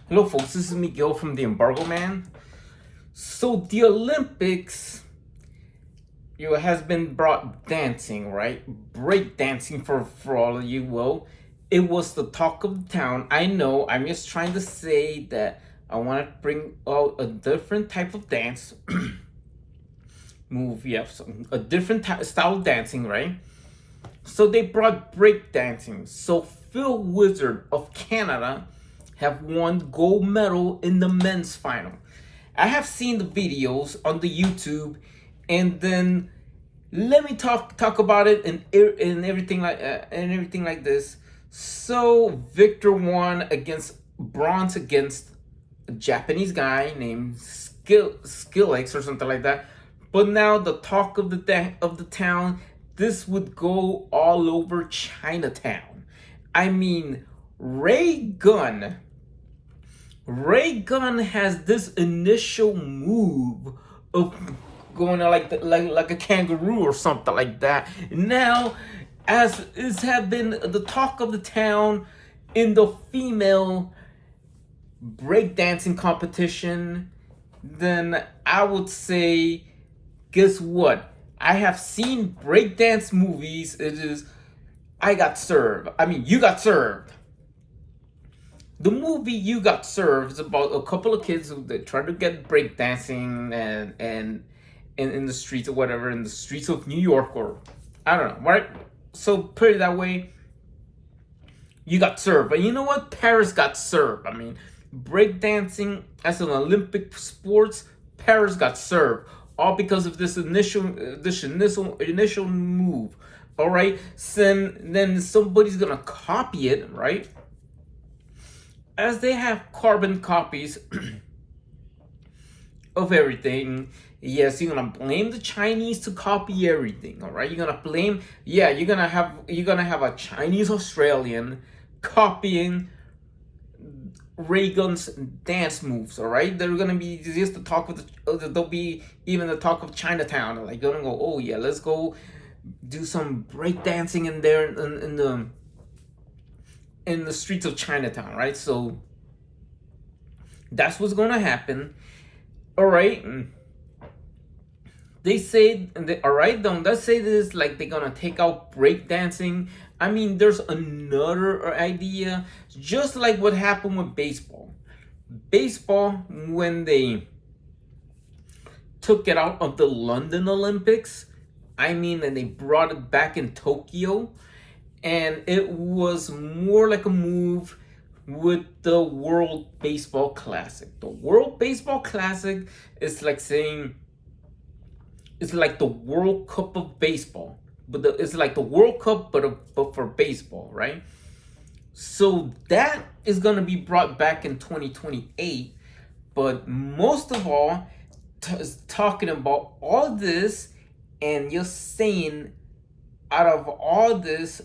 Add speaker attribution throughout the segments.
Speaker 1: Hello, folks. This is Miguel from the Embargo Man. So the Olympics, has been brought dancing, right? Break dancing for all of you. Well, it was the talk of the town. I know. I'm just trying to say that I want to bring out a different type of dance move. Yeah, a different style of dancing, right? So they brought break dancing. So Phil Wizard of Canada have won gold medal in the men's final. I have seen the videos on the YouTube, and then let me talk about it and everything like this. So Victor won against bronze against a Japanese guy named Skillex or something like that. But now the talk of the town, this would go all over Chinatown. I mean, Ray Gunn Ray Gunn has this initial move of going like a kangaroo or something like that. Now, as is have been the talk of the town in the female breakdancing competition, then I would say, guess what? I have seen breakdance movies. It is, I got served. I mean, you got served. The movie You Got Served is about a couple of kids who they try to get breakdancing and in the streets or whatever, in the streets of New York, or I don't know, right? So put it that way, you got served. But you know what? Paris got served. I mean, breakdancing as an Olympic sports, Paris got served. All because of this initial move. All right. Then somebody's gonna copy it, right? As they have carbon copies of everything. Yes, you're gonna blame the Chinese to copy everything. All right, you're gonna blame. Yeah, you're gonna have a Chinese Australian copying Reagan's dance moves. All right, they're gonna be just the talk of they'll be even the talk of Chinatown. Like, gonna go, oh yeah, let's go do some break dancing in there in the streets of Chinatown, right? So that's what's gonna happen. All right. They say, all right, don't let's say this like they're gonna take out breakdancing. I mean, there's another idea, just like what happened with baseball. Baseball, when they took it out of the London Olympics, I mean, and they brought it back in Tokyo, and it was more like a move with the World Baseball Classic. The World Baseball Classic is like saying it's like the World Cup of baseball, but it's like the World Cup, but for baseball, right? So that is gonna be brought back in 2028. But most of all, talking about all this, and you're saying out of all this,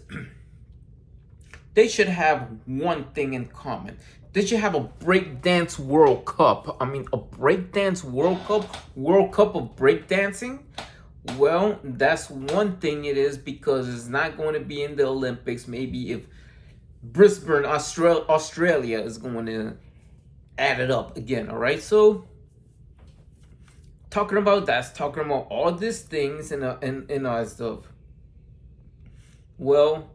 Speaker 1: they should have one thing in common. They should have a breakdance World Cup. I mean, a breakdance World Cup of breakdancing. Well, that's one thing it is, because it's not going to be in the Olympics. Maybe if Brisbane, Australia is going to add it up again. All right, so talking about all these things and stuff. Well,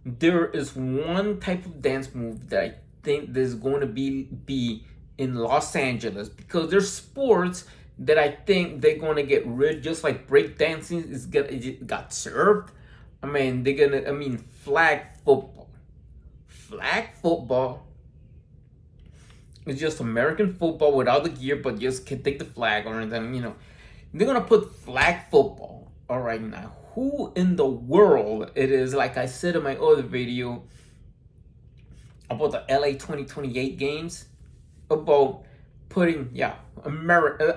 Speaker 1: there is one type of dance move that I think there's going to be in Los Angeles, because there's sports that I think they're going to get rid, just like breakdancing it got served. I mean, flag football. Flag football is just American football without the gear, but just can take the flag on it. Then they're gonna put flag football. All right, now who in the world it is? Like I said in my other video about the LA 2028 games, about putting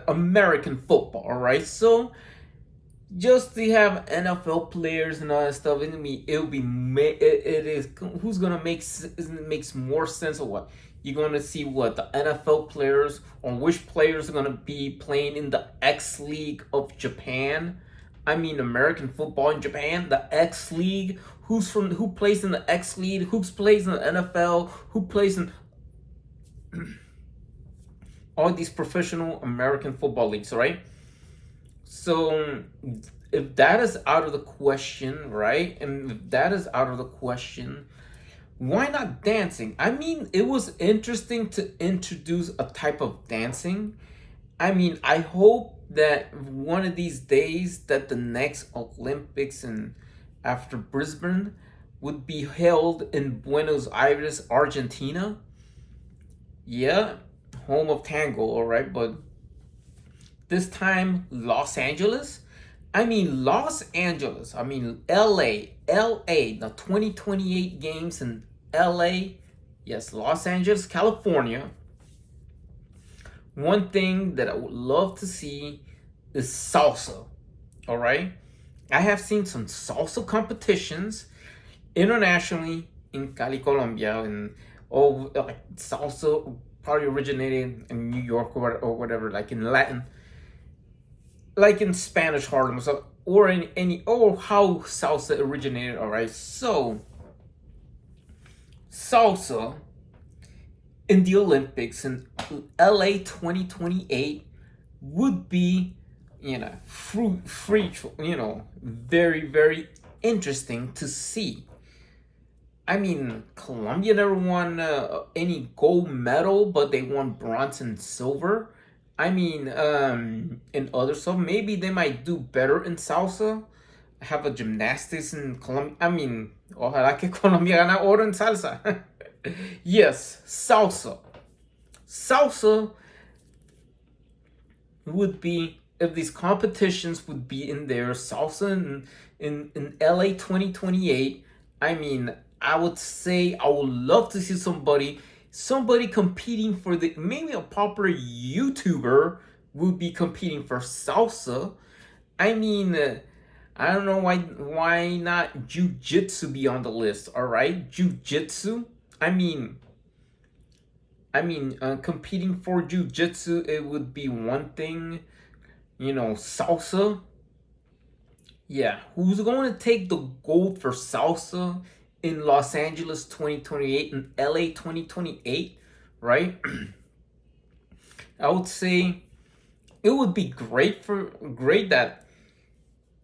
Speaker 1: American football. All right, so just to have NFL players and all that stuff, it is who's gonna makes more sense, or what? You're gonna see what the NFL players, or which players are gonna be playing in the X League of Japan. I mean, American football in Japan, the X League. Who plays in the X League? Who plays in the NFL? Who plays in all these professional American football leagues, right? So if that is out of the question, right? And if that is out of the question, why not dancing? I mean, it was interesting to introduce a type of dancing. I mean, I hope that one of these days that the next Olympics and after Brisbane would be held in Buenos Aires, Argentina. Yeah, home of tango, all right, but this time Los Angeles. I mean Los Angeles. I mean LA, the 2028 games in LA. Yes, Los Angeles, California. One thing that I would love to see is salsa. All right? I have seen some salsa competitions internationally in Cali, Colombia, and like salsa probably originated in New York or whatever, like in Latin, like in Spanish Harlem, so or in any or how salsa originated. All right, so salsa in the Olympics in LA 2028 would be, free, very interesting to see. I mean, Colombia never won any gold medal, but they won bronze and silver. I mean, in other stuff, maybe they might do better in salsa. Have a gymnastics in Colombia. I mean, ojalá que Colombia gana oro en salsa. Yes, salsa. Salsa would be, if these competitions would be in there, salsa in LA 2028. I mean, I would say I would love to see somebody competing for the, maybe a popular YouTuber would be competing for salsa. I mean, I don't know why not jujitsu be on the list. All right, jujitsu. I mean, competing for jujitsu, it would be one thing. Salsa. Yeah, who's going to take the gold for salsa in Los Angeles 2028 and LA 2028, right? I would say it would be great that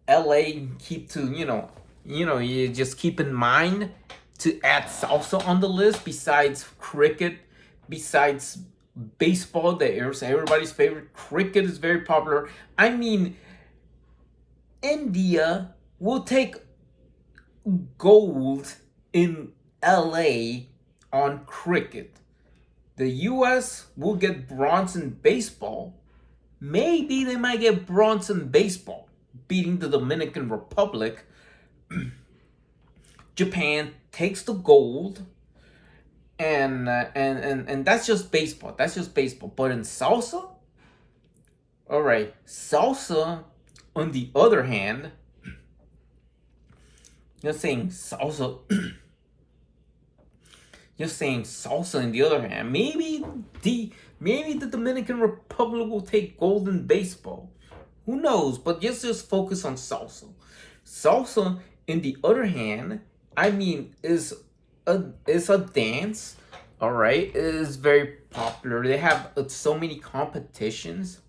Speaker 1: LA keep to, you just keep in mind to add salsa on the list besides cricket, besides baseball that is everybody's favorite. Cricket is very popular. I mean, India will take gold in LA on cricket. The US will get bronze in baseball. Maybe they might get bronze in baseball, beating the Dominican Republic. Japan takes the gold, and that's just baseball. That's just baseball. But in salsa, all right, salsa. On the other hand, you're saying salsa. You're saying salsa. On the other hand, maybe the Dominican Republic will take gold in baseball. Who knows? But just focus on salsa. Salsa, in the other hand, I mean, is a dance. All right, it is very popular. They have so many competitions.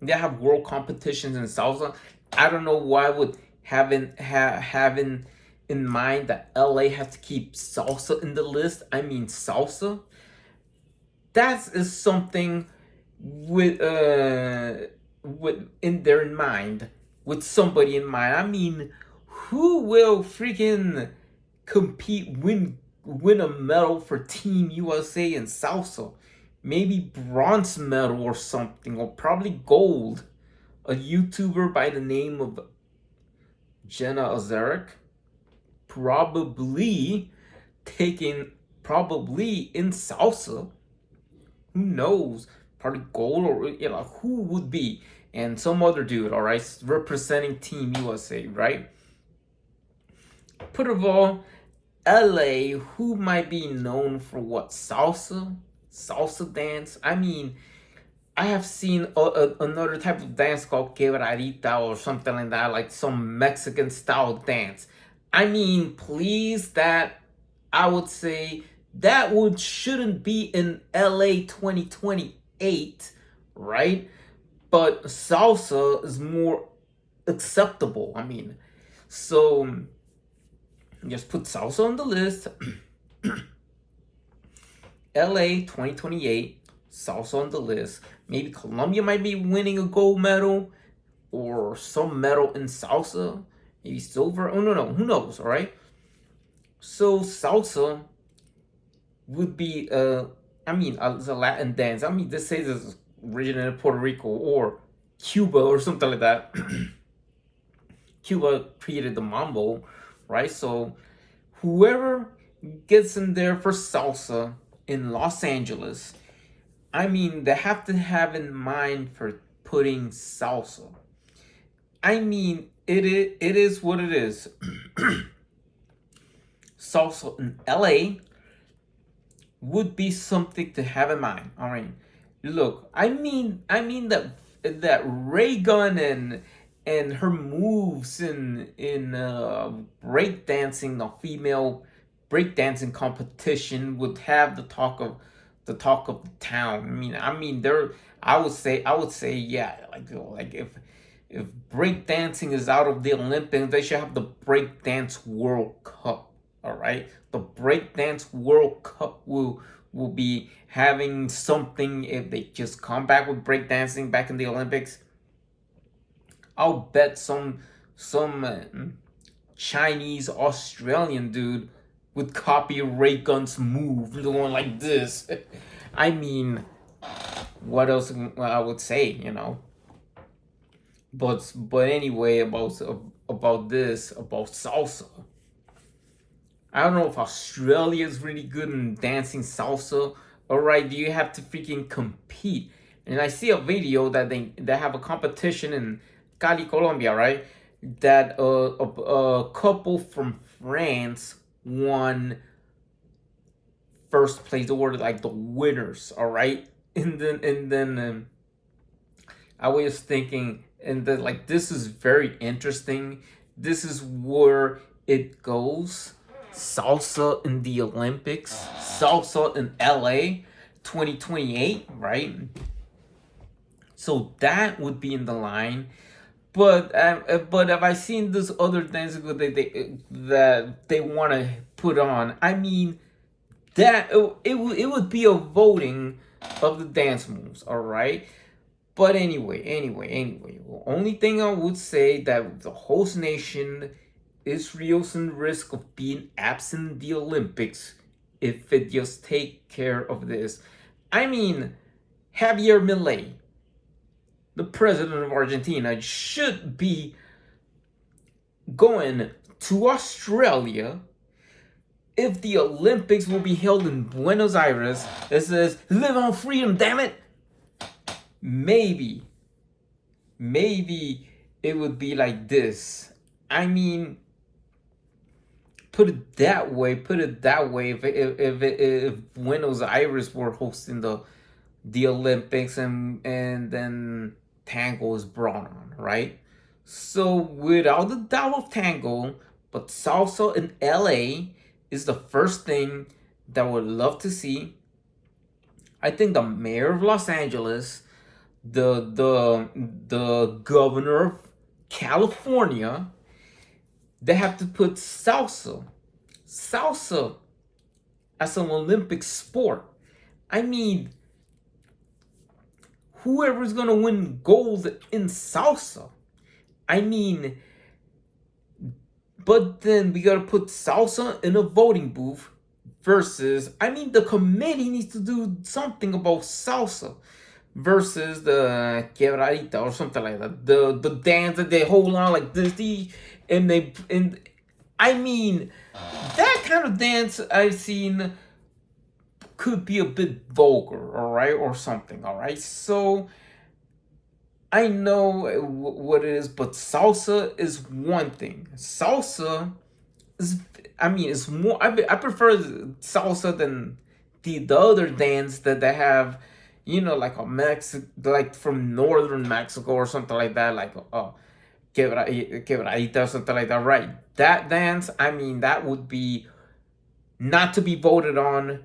Speaker 1: They have world competitions in salsa. I don't know why would having in mind that LA has to keep salsa in the list. I mean, salsa. That is something with in their in mind, with somebody in mind. I mean, who will freaking compete, win a medal for Team USA in salsa? Maybe bronze medal or something, or probably gold. A YouTuber by the name of Jenna Ozarek, probably probably in salsa. Who knows? Probably gold, or who would be, and some other dude. All right, representing Team USA, right? Put of all, LA, who might be known for what? Salsa dance. I mean, I have seen another type of dance called quebradita or something like that, like some Mexican style dance. I mean, please, that I would say that would shouldn't be in LA 2028, right? But salsa is more acceptable. I mean, so just put salsa on the list. LA 2028, salsa on the list. Maybe Colombia might be winning a gold medal or some medal in salsa. Maybe silver. Oh, no. Who knows, all right? So salsa would be, it's a Latin dance. I mean, this says it's originated in Puerto Rico or Cuba or something like that. Cuba created the mambo, right? So whoever gets in there for salsa in Los Angeles, I mean, they have to have in mind for putting salsa. I mean, it is what it is. Salsa in LA would be something to have in mind. All right, look, I mean that Reagan and her moves in breakdancing, the female breakdancing competition would have the talk of the town. I mean, there. I would say, yeah, like if breakdancing is out of the Olympics, they should have the breakdance World Cup. All right, the breakdance World Cup will be having something if they just come back with breakdancing back in the Olympics. I'll bet some Chinese Australian dude would copy Ray Gun's move, going like this. I mean, what else I would say, you know? But anyway, about this, about salsa. I don't know if Australia is really good in dancing salsa. All right, do you have to freaking compete? And I see a video that they have a competition in Cali, Colombia, right? That a couple from France won first place. They were like the winners, all right. And then I was thinking, and then like this is very interesting. This is where it goes. Salsa in the Olympics, salsa in LA 2028, right? So that would be in the line. But have I seen this other dance that they want to put on? I mean, that it would be a voting of the dance moves, all right. But anyway, the only thing I would say that the host nation, Israel's in risk of being absent in the Olympics if it just take care of this. I mean, Javier Milei, the president of Argentina, should be going to Australia if the Olympics will be held in Buenos Aires. It says, live on freedom, damn it. Maybe it would be like this. I mean, put it that way. If Buenos Aires were hosting the Olympics and then tango is brought on, right? So without the doubt of tango, but salsa in LA is the first thing that I would love to see. I think the mayor of Los Angeles, the governor of California, they have to put salsa as an Olympic sport. I mean, whoever's gonna win gold in salsa. I mean, but then we gotta put salsa in a voting booth versus, I mean, the committee needs to do something about salsa versus the quebradita or something like that. The dance that they hold on like this, and I mean, that kind of dance I've seen could be a bit vulgar, all right, or something, all right. So I know what it is, but salsa is one thing. Salsa is, I mean, it's more. I prefer salsa than the other dance that they have, like a like from northern Mexico or something like that, like quebradita or something like that, right? That dance, I mean, that would be not to be voted on.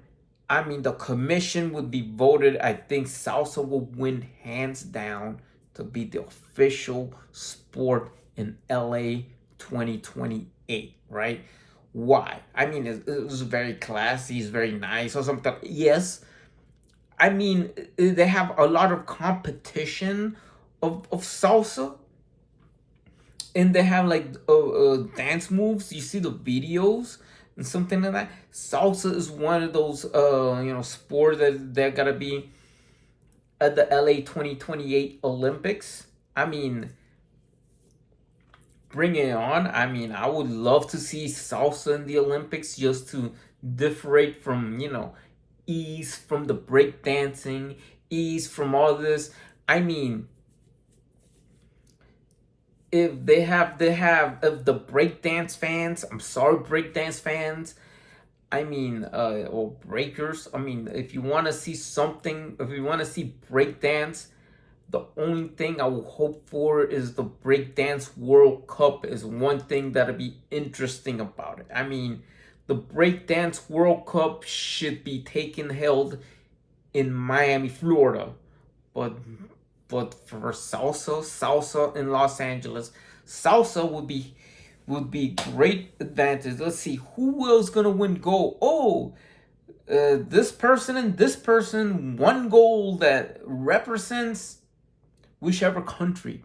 Speaker 1: I mean, the commission would be voted. I think salsa will win hands down to be the official sport in LA 2028, right? Why? I mean, it was very classy, it's very nice or something. Yes. I mean, they have a lot of competition of salsa, and they have like dance moves. You see the videos and something like that. Salsa is one of those sports that they're gonna be at the LA 2028 Olympics. I mean, bring it on. I mean, I would love to see salsa in the Olympics just to differentiate from ease from the breakdancing, ease from all this. I mean, if the breakdance fans, I'm sorry, breakdance fans, I mean, or breakers, I mean, if you want to see something, if you want to see breakdance, the only thing I will hope for is the breakdance World Cup is one thing that'll be interesting about it. I mean, the breakdance World Cup should be held in Miami, Florida, but for salsa in Los Angeles, salsa would be great advantage. Let's see who else gonna win gold. Oh, this person and this person won gold that represents whichever country.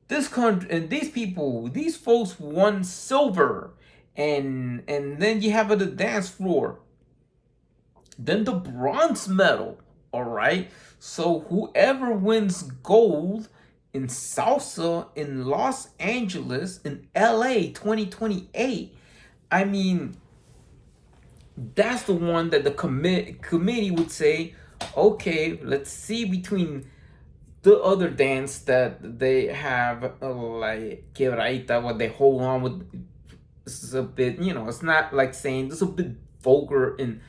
Speaker 1: This country and these folks won silver, and then you have the dance floor. Then the bronze medal. All right. So whoever wins gold in salsa in Los Angeles in LA 2028, I mean, that's the one that the committee would say, okay, let's see between the other dance that they have, like quebradita, what they hold on with. This is a bit, it's not like saying this is a bit vulgar in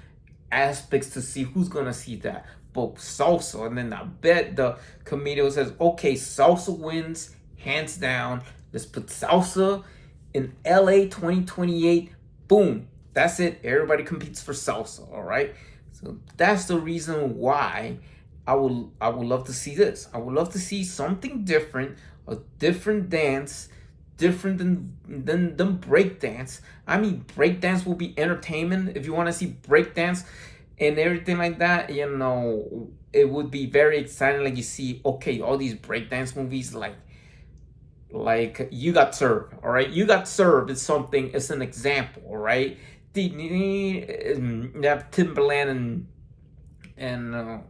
Speaker 1: aspects to see who's gonna see that. But salsa, and then I bet the committee says, okay, salsa wins hands down. Let's put salsa in LA 2028. Boom. That's it. Everybody competes for salsa. All right. So that's the reason why I would love to see this. I would love to see something different, a different dance, different than break dance. I mean, break dance will be entertainment. If you want to see break dance and everything like that, it would be very exciting. Like you see, okay, all these breakdance movies, like You Got Served. All right, You Got Served is something. It's an example. All right, you have Timberland and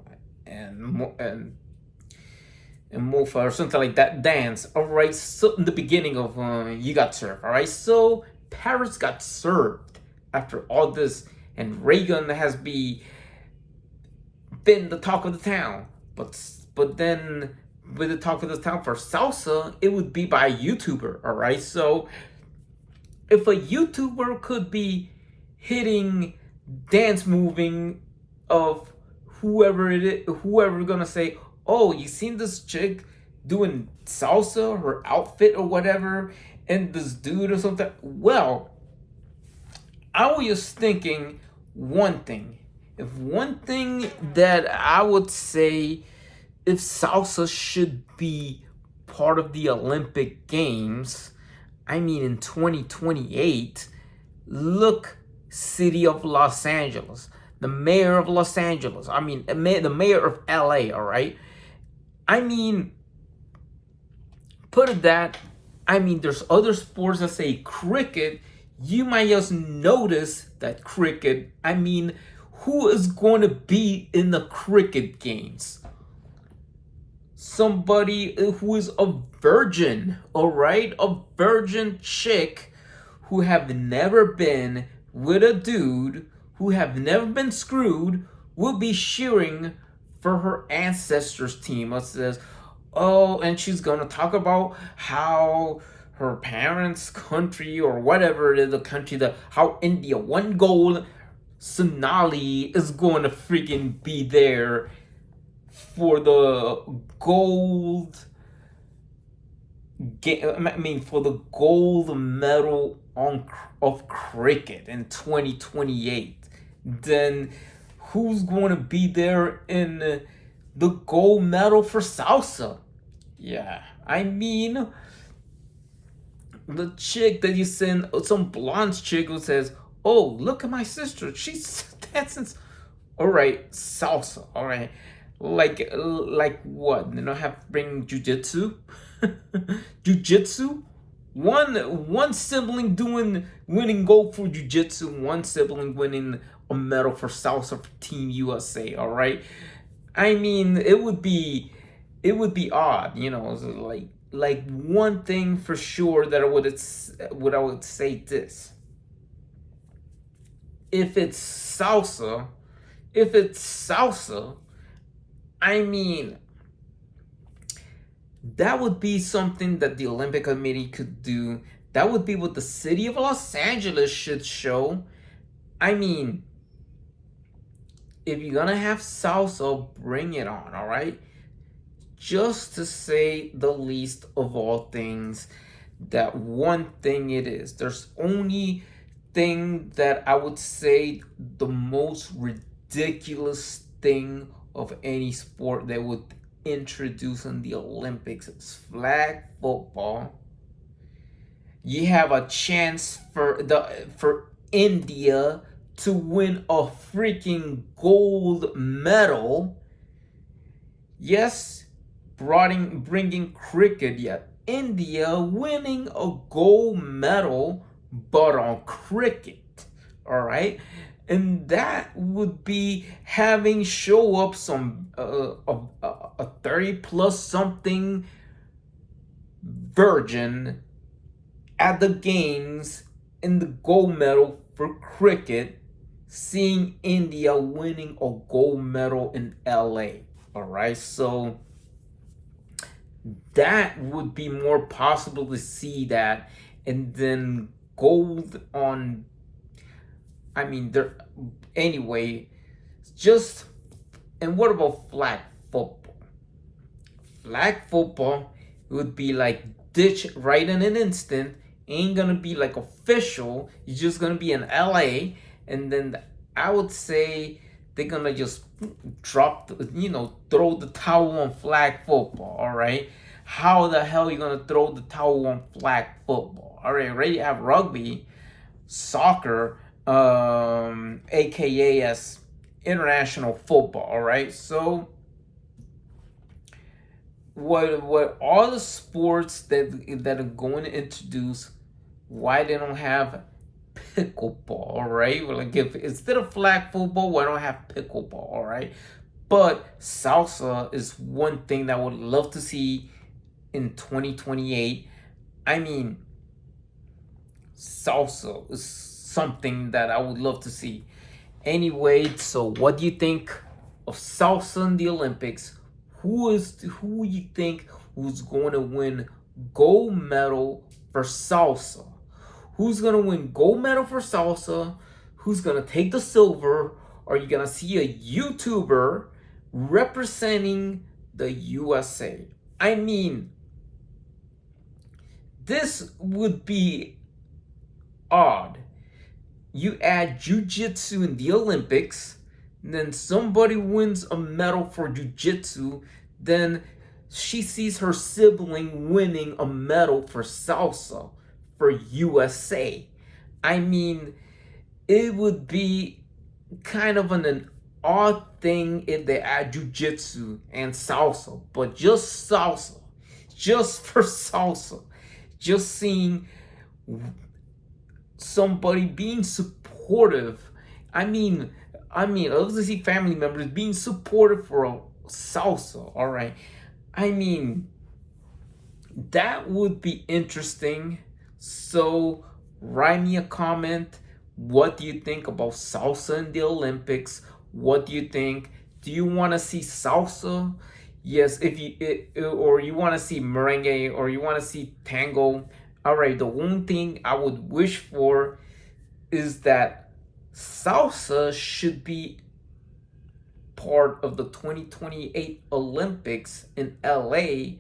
Speaker 1: Mofa or something like that dance. All right, so in the beginning of You Got Served. All right, so Paris got served after all this, and Reagan has been the talk of the town. But then with the talk of the town for salsa, it would be by a YouTuber. All right, so if a YouTuber could be hitting dance moving of whoever it is, whoever gonna say, oh, you seen this chick doing salsa, her outfit or whatever, and this dude or something. Well, I was just thinking one thing. If one thing that I would say, if salsa should be part of the Olympic Games, I mean in 2028, look, city of Los Angeles, the mayor of Los Angeles, I mean the mayor of LA, all right? I mean, put it that, I mean, there's other sports that say cricket. You might just notice that cricket, I mean, who is going to be in the cricket games? Somebody who is a virgin, all right? A virgin chick who have never been with a dude, who have never been screwed, will be cheering for her ancestors team. It says, oh, and she's going to talk about how her parents' country or whatever it is, the country, how India won gold. Sonali is going to freaking be there for the gold. I mean, for the gold medal of cricket in 2028, then who's going to be there in the gold medal for salsa? Yeah, I mean, the chick that you send, some blonde chick who says, "Oh, look at my sister. She's dancing." All right, salsa. All right, like what? You know, have to bring jujitsu, jujitsu. One sibling doing winning gold for jujitsu. One sibling winning a medal for salsa for Team USA. All right. I mean, it would be odd, you know, like one thing for sure that I would say this. If it's salsa, if it's salsa, I mean, that would be something that the Olympic Committee could do. That would be what the city of Los Angeles should show. I mean, if you're gonna have salsa, bring it on, all right? Just to say the least of all things, that one thing it is. There's only thing that I would say the most ridiculous thing of any sport that would introduce in the Olympics is flag football. You have a chance for India to win a freaking gold medal. Yes, bringing cricket, yet India winning a gold medal, but on cricket. All right, and that would be having show up some a 30 plus something virgin at the games in the gold medal for cricket, seeing India winning a gold medal in LA. All right, so that would be more possible to see that, and then gold on. I mean, there. Anyway, just and what about flag football? Flag football would be like ditch right in an instant. Ain't gonna be like official. It's just gonna be in LA, and then I would say they're gonna just throw the towel on flag football. All right, how the hell are you gonna throw the towel on flag football? All right, already have rugby, soccer, aka as international football. All right, so what all the sports that are going to introduce, why they don't have pickleball, right? Well, like if instead of flag football, why don't I have pickleball, all right? But salsa is one thing that I would love to see in 2028. I mean, salsa is something that I would love to see. Anyway, so what do you think of salsa in the Olympics? Who you think who's going to win gold medal for salsa? Who's gonna win gold medal for salsa? Who's gonna take the silver? Are you gonna see a YouTuber representing the USA? I mean, this would be odd. You add jujitsu in the Olympics, then somebody wins a medal for jujitsu, then she sees her sibling winning a medal for salsa for USA. I mean, it would be kind of an odd thing if they add jujitsu and salsa, but just salsa, just for salsa, just seeing somebody being supportive. I love to see family members being supportive for a salsa. All right, I mean, that would be interesting. So write me a comment. What do you think about salsa in the Olympics? What do you think? Do you want to see salsa? Yes, or you want to see merengue, or you want to see tango. All right, the one thing I would wish for is that salsa should be part of the 2028 Olympics in LA,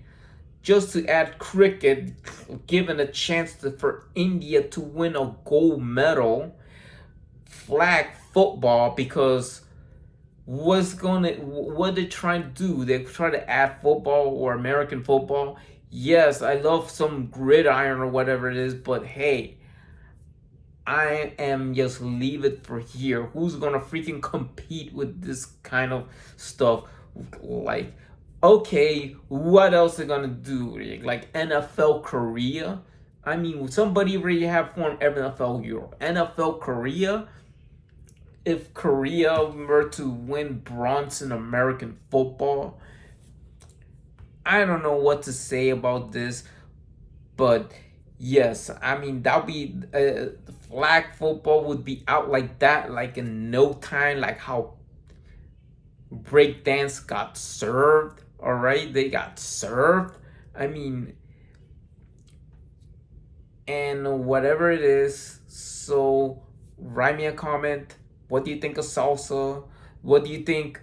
Speaker 1: just to add cricket, given a chance for India to win a gold medal, flag football, because what they trying to do? They try to add football or American football. Yes, I love some gridiron or whatever it is, but hey, I am just leave it for here. Who's gonna freaking compete with this kind of stuff? Like, okay, what else are gonna do? Like NFL Korea? I mean, somebody already have formed NFL Europe. NFL Korea? If Korea were to win bronze in American football, I don't know what to say about this, but yes, I mean that'll be flag football would be out like that, like in no time, like how breakdance got served. All right, they got served. I mean, and whatever it is. So write me a comment. What do you think of salsa? What do you think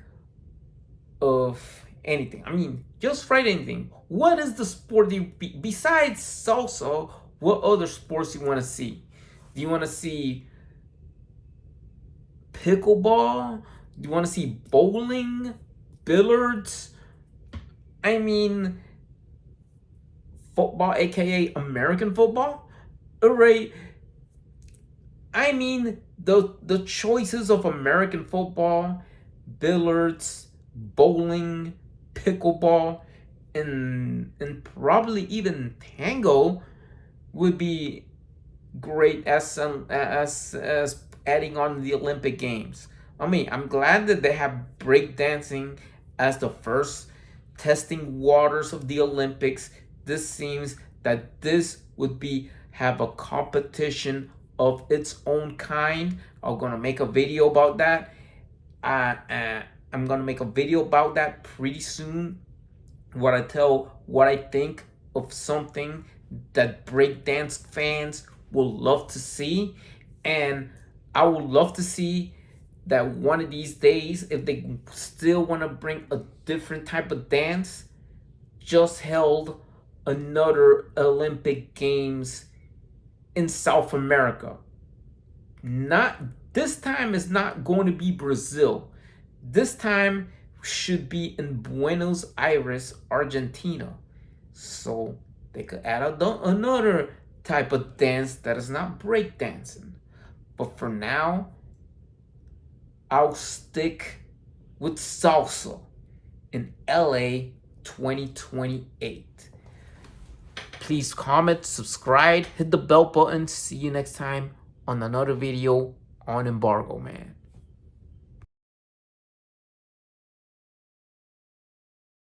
Speaker 1: of anything? I mean, just write anything. What is the sport besides salsa? What other sports you want to see? Do you want to see pickleball? Do you want to see bowling, billiards? I mean, football, aka American football. Alright. I mean, the choices of American football, billiards, bowling, pickleball, and probably even tango would be great as adding on the Olympic Games. I mean, I'm glad that they have breakdancing as the first testing waters of the Olympics. This seems that this would be have a competition of its own kind. I'm gonna make a video about that. I'm gonna make a video about that pretty soon. What I think of something that breakdance fans will love to see, and I would love to see that one of these days, if they still want to bring a different type of dance, just held another Olympic Games in South America. Not this time is not going to be Brazil. This time should be in Buenos Aires, Argentina. So they could add another type of dance that is not breakdancing. But for now, I'll stick with salsa in LA 2028. Please comment, subscribe, hit the bell button. See you next time on another video on embargo, man.